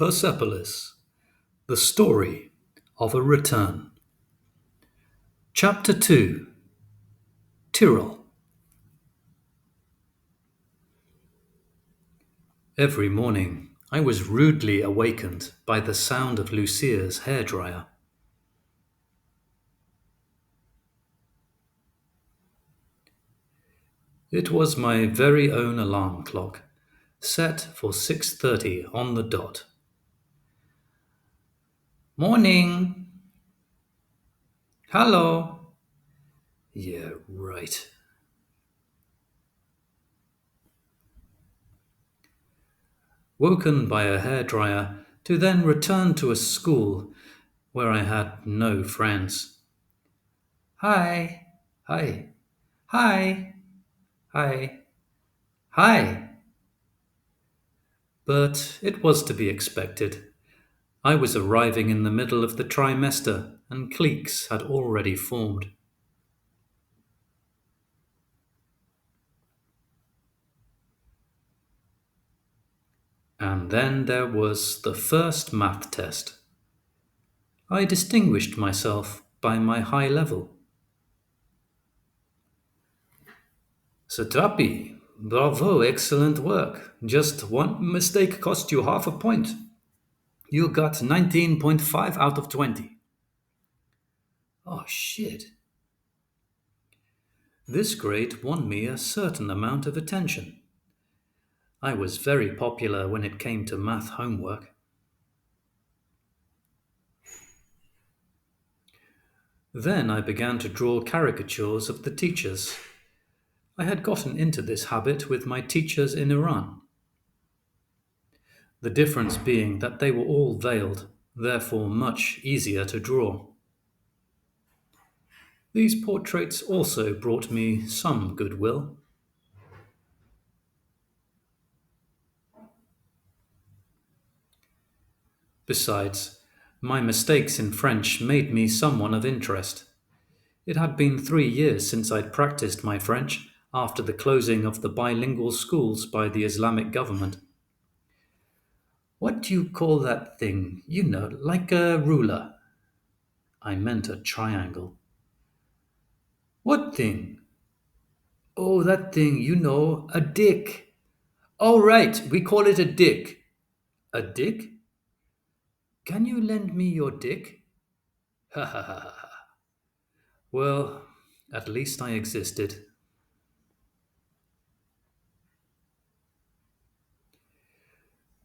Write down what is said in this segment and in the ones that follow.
Persepolis, the story of a return. Chapter 2. Tyrol. Every morning I was rudely awakened by the sound of Lucia's hairdryer. It was my very own alarm clock, set for 6:30 on the dot. Morning. Hello. Yeah, right. Woken by a hairdryer to then return to a school where I had no friends. Hi. Hi. Hi. Hi. Hi. But it was to be expected. I was arriving in the middle of the trimester, and cliques had already formed. And then there was the first math test. I distinguished myself by my high level. Satrapi, bravo, excellent work. Just one mistake cost you half a point. You got 19.5 out of 20. Oh, shit. This grade won me a certain amount of attention. I was very popular when it came to math homework. Then I began to draw caricatures of the teachers. I had gotten into this habit with my teachers in Iran. The difference being that they were all veiled, therefore much easier to draw. These portraits also brought me some goodwill. Besides, my mistakes in French made me someone of interest. It had been 3 years since I'd practiced my French after the closing of the bilingual schools by the Islamic government. What do you call that thing? You know, like a ruler. I meant a triangle. What thing? Oh, that thing, a dick. Oh, right, we call it a dick. A dick? Can you lend me your dick? Ha ha ha ha. Well, at least I existed.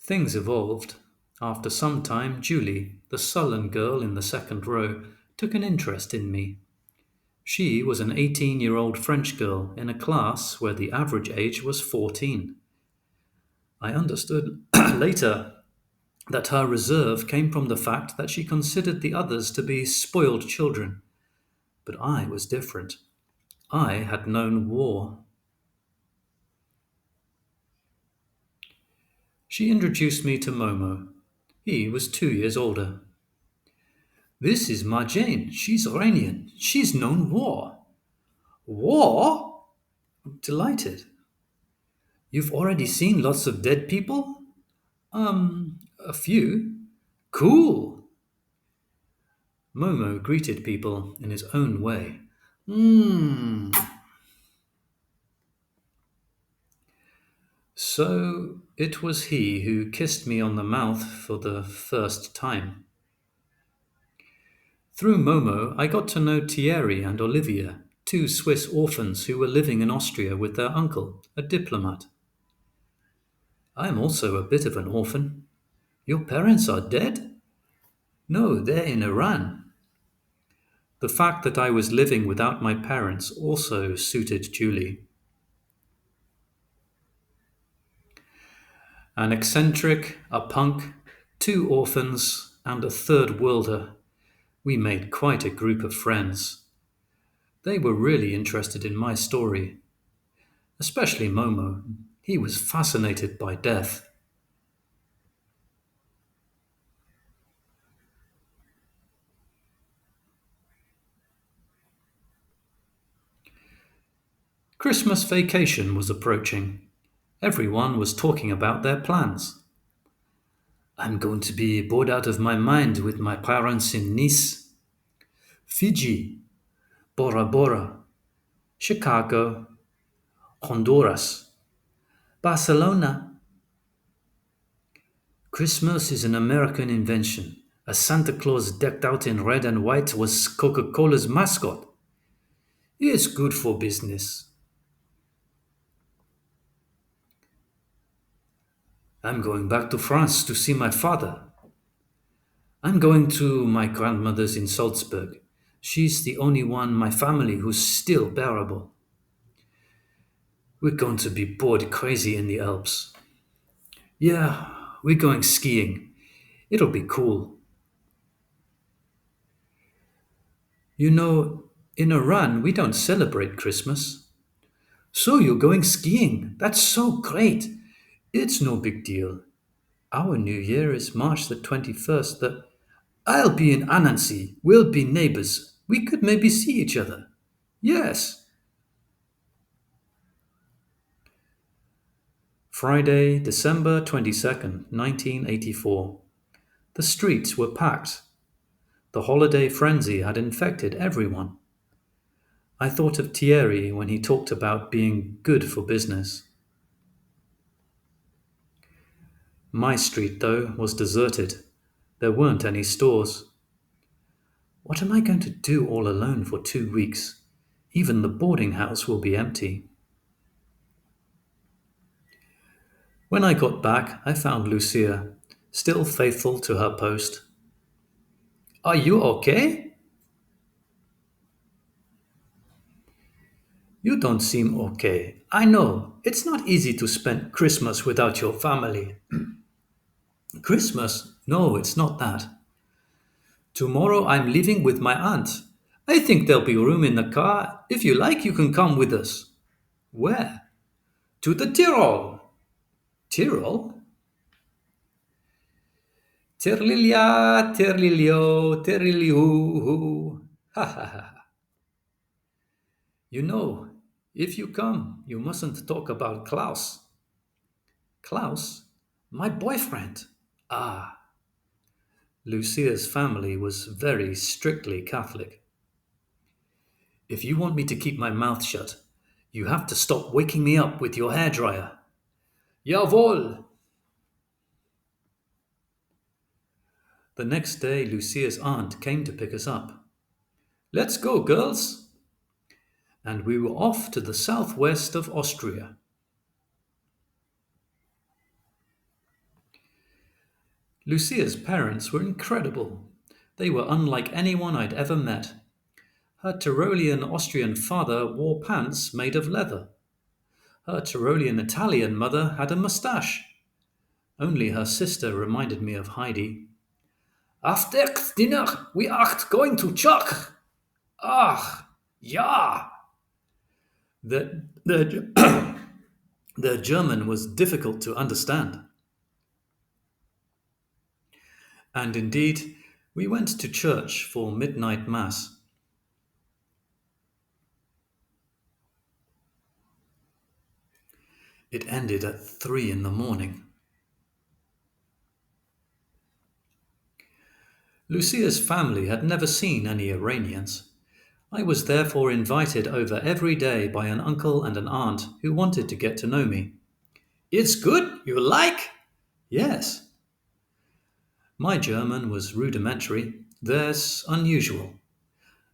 Things evolved. After some time, Julie, the sullen girl in the second row, took an interest in me. She was an 18-year-old French girl in a class where the average age was 14. I understood later that her reserve came from the fact that she considered the others to be spoiled children. But I was different. I had known war. She introduced me to Momo. He was 2 years older. This is Marjane. She's Iranian. She's known war. War? Delighted. You've already seen lots of dead people? A few. Cool. Momo greeted people in his own way. Hmm. So it was he who kissed me on the mouth for the first time. Through Momo, I got to know Thierry and Olivia, two Swiss orphans who were living in Austria with their uncle, a diplomat. I am also a bit of an orphan. Your parents are dead? No, they're in Iran. The fact that I was living without my parents also suited Julie. An eccentric, a punk, two orphans, and a third worlder. We made quite a group of friends. They were really interested in my story, especially Momo. He was fascinated by death. Christmas vacation was approaching. Everyone was talking about their plans. I'm going to be bored out of my mind with my parents in Nice, Fiji, Bora Bora, Chicago, Honduras, Barcelona. Christmas is an American invention. A Santa Claus decked out in red and white was Coca Cola's mascot. It's good for business. I'm going back to France to see my father. I'm going to my grandmother's in Salzburg. She's the only one in my family who's still bearable. We're going to be bored crazy in the Alps. Yeah, we're going skiing. It'll be cool. You know, in Iran, we don't celebrate Christmas. So you're going skiing? That's so great. It's no big deal. Our New Year is March the 21st. I'll be in Annecy. We'll be neighbors. We could maybe see each other. Yes. Friday, December 22nd, 1984. The streets were packed. The holiday frenzy had infected everyone. I thought of Thierry when he talked about being good for business. My street, though, was deserted. There weren't any stores. What am I going to do all alone for 2 weeks? Even the boarding house will be empty. When I got back, I found Lucia, still faithful to her post. Are you okay? You don't seem okay. I know, it's not easy to spend Christmas without your family. Christmas? No, it's not that. Tomorrow I'm leaving with my aunt. I think there'll be room in the car. If you like, you can come with us. Where? To the Tyrol. Tyrol? Tirlilia, tirlilio, tirlilihu. Ha ha ha. You know, if you come, you mustn't talk about Klaus. Klaus? My boyfriend. Ah. Lucia's family was very strictly Catholic. If you want me to keep my mouth shut, you have to stop waking me up with your hairdryer. Jawohl! The next day, Lucia's aunt came to pick us up. Let's go, girls! And we were off to the southwest of Austria. Lucia's parents were incredible. They were unlike anyone I'd ever met. Her Tyrolean Austrian father wore pants made of leather. Her Tyrolean Italian mother had a moustache. Only her sister reminded me of Heidi. After dinner, we are going to church. Ach, ja. The, the German was difficult to understand. And indeed, we went to church for midnight mass. It ended at 3 in the morning. Lucia's family had never seen any Iranians. I was therefore invited over every day by an uncle and an aunt who wanted to get to know me. It's good? You like? Yes. My German was rudimentary, theirs unusual.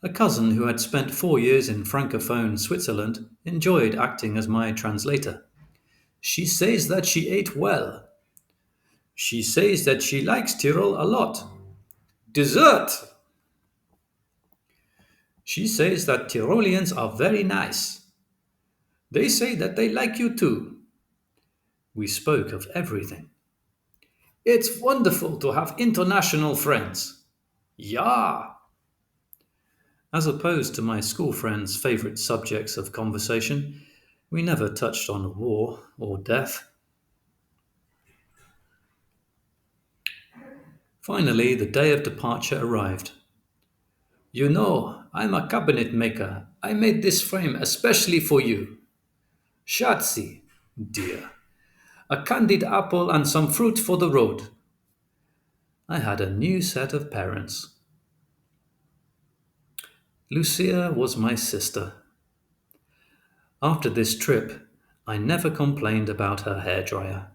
A cousin who had spent 4 years in Francophone Switzerland enjoyed acting as my translator. She says that she ate well. She says that she likes Tyrol a lot. Dessert! She says that Tyroleans are very nice. They say that they like you too. We spoke of everything. It's wonderful to have international friends. Ja! As opposed to my school friends' favourite subjects of conversation, we never touched on war or death. Finally, the day of departure arrived. You know, I'm a cabinet maker. I made this frame especially for you. Schatzi, dear. A candied apple and some fruit for the road. I had a new set of parents. Lucia was my sister. After this trip, I never complained about her hairdryer.